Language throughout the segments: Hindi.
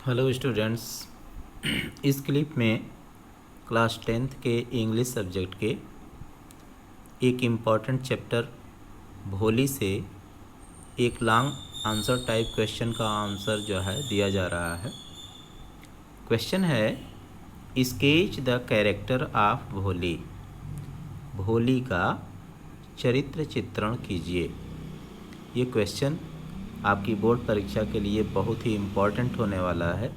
Hello students. इस क्लिप में क्लास 10th के इंग्लिश सब्जेक्ट के एक इम्पॉर्टेंट चैप्टर भोली से एक लॉन्ग आंसर टाइप क्वेश्चन का आंसर जो है दिया जा रहा है। क्वेश्चन है, स्केच द कैरेक्टर ऑफ भोली। भोली का चरित्र चित्रण कीजिए। ये क्वेश्चन आपकी बोर्ड परीक्षा के लिए बहुत ही इम्पॉर्टेंट होने वाला है,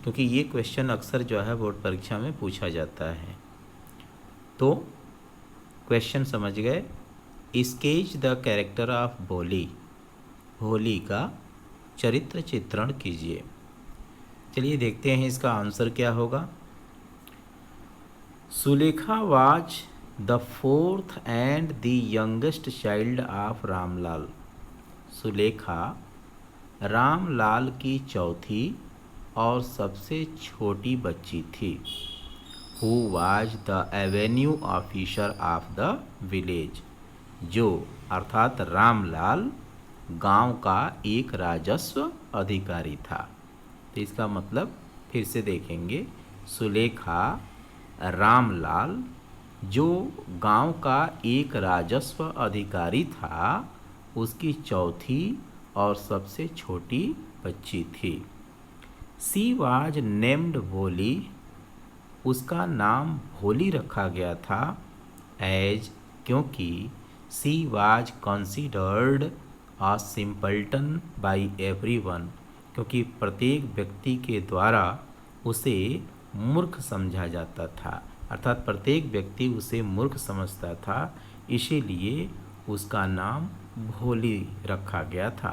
क्योंकि ये क्वेश्चन अक्सर जो है बोर्ड परीक्षा में पूछा जाता है। तो क्वेश्चन समझ गए। स्केच द कैरेक्टर ऑफ भोली। भोली का चरित्र चित्रण कीजिए। चलिए देखते हैं इसका आंसर क्या होगा। Sulekha was the fourth and the youngest child of Ramlal. Sulekha Ramlal की चौथी और सबसे छोटी बच्ची थी। Who was the Avenue officer of the village. जो अर्थात रामलाल गांव का एक राजस्व अधिकारी था। तो इसका मतलब फिर से देखेंगे। सुलेखा रामलाल जो गांव का एक राजस्व अधिकारी था, उसकी चौथी और सबसे छोटी बच्ची थी। सी वाज नेम्ड भोली। उसका नाम भोली रखा गया था। एज क्योंकि she was considered a simpleton by everyone. क्योंकि प्रत्येक व्यक्ति के द्वारा उसे मूर्ख समझा जाता था, अर्थात प्रत्येक व्यक्ति उसे मूर्ख समझता था, इसीलिए उसका नाम भोली रखा गया था।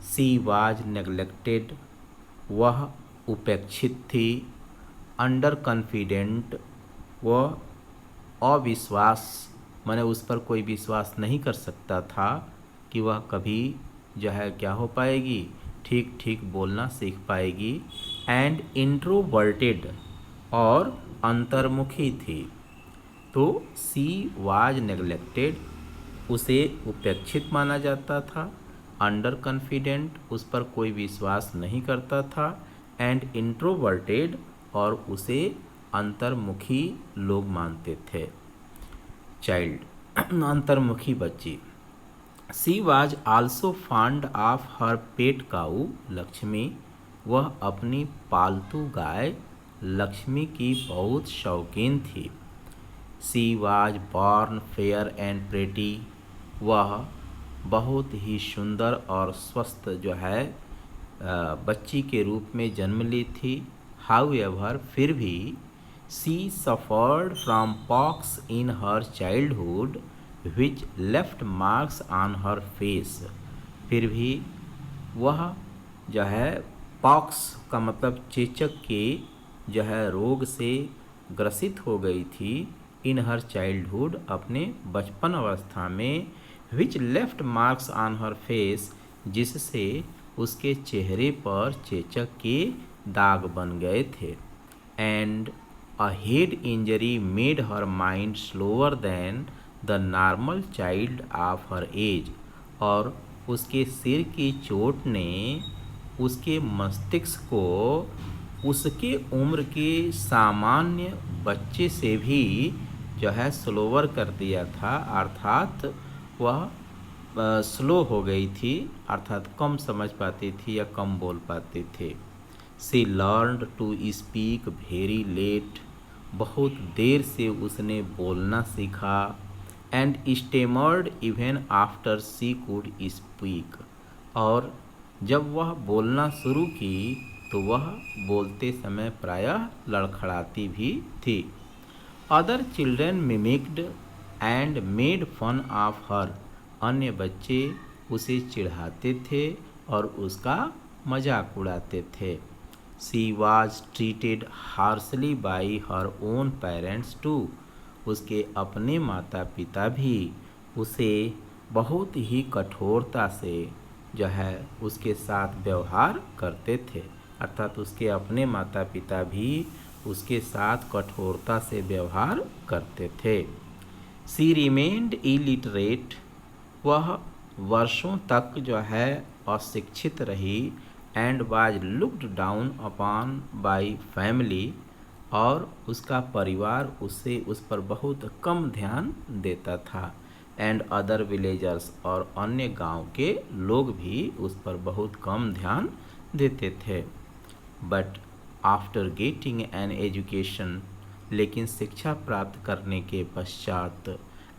She was neglected. वह उपेक्षित थी। Under confident. वह अविश्वास माने उस पर कोई विश्वास नहीं कर सकता था कि वह कभी जो है क्या हो पाएगी, ठीक ठीक बोलना सीख पाएगी। एंड इंट्रोवर्टेड और अंतर्मुखी थी। तो सी वाज नेग्लेक्टेड, उसे उपेक्षित माना जाता था। अंडर कॉन्फिडेंट, उस पर कोई विश्वास नहीं करता था। एंड इंट्रोवर्टेड, और उसे अंतर्मुखी लोग मानते थे। चाइल्ड अंतर्मुखी बच्ची। She was also fond of her pet cow Lakshmi. वह अपनी पालतू गाय लक्ष्मी की बहुत शौकीन थी। She was born fair and pretty. वह बहुत ही सुंदर और स्वस्थ जो है बच्ची के रूप में जन्म ली थी। हाउएवर फिर भी she suffered from pox in her childhood which left marks on her face. फिर भी वह जो है पॉक्स का मतलब चेचक के जो है रोग से ग्रसित हो गई थी। इन हर चाइल्डहुड अपने बचपन अवस्था में। विच left marks on her face, जिससे उसके चेहरे पर चेचक के दाग बन गए थे। And a head injury made her mind slower than the normal child of her age. और उसके सिर की चोट ने उसके मस्तिष्क को उसके उम्र के सामान्य बच्चे से भी जो है स्लोवर कर दिया था, अर्थात वह स्लो हो गई थी, अर्थात कम समझ पाती थी या कम बोल पाती थी। She learned to speak very late. बहुत देर से उसने बोलना सीखा। And stammered even after she could speak. और जब वह बोलना शुरू की तो वह बोलते समय प्रायः लड़खड़ाती भी थी। Other children mimicked and made fun of her. अन्य बच्चे उसे चिढ़ाते थे और उसका मजाक उड़ाते थे। She was treated harshly by her own parents too. उसके अपने माता पिता भी उसे बहुत ही कठोरता से जो है उसके साथ व्यवहार करते थे, अर्थात उसके अपने माता पिता भी उसके साथ कठोरता से व्यवहार करते थे। सी रिमेन्ड इलिटरेट। वह वर्षों तक जो है अशिक्षित रही। And was looked down upon bye family, और उसका परिवार उस पर बहुत कम ध्यान देता था। एंड अदर विलेजर्स, और अन्य गांव के लोग भी उस पर बहुत कम ध्यान देते थे। But after getting an education, लेकिन शिक्षा प्राप्त करने के पश्चात,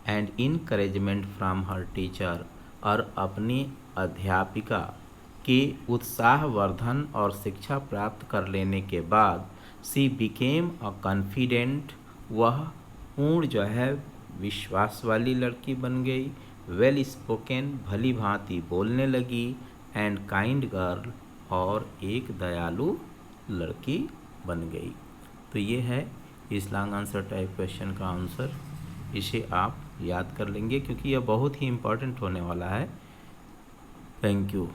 and encouragement from her teacher, और अपनी अध्यापिका के उत्साहवर्धन और शिक्षा प्राप्त कर लेने के बाद, सी बिकेम अ कॉन्फिडेंट, वह पूर्ण जो है विश्वास वाली लड़की बन गई। वेल स्पोकन, भली भांति बोलने लगी। एंड काइंड गर्ल, और एक दयालु लड़की बन गई। तो ये है इस लॉन्ग आंसर टाइप क्वेश्चन का आंसर। इसे आप याद कर लेंगे क्योंकि यह बहुत ही इम्पोर्टेंट होने वाला है। Thank you.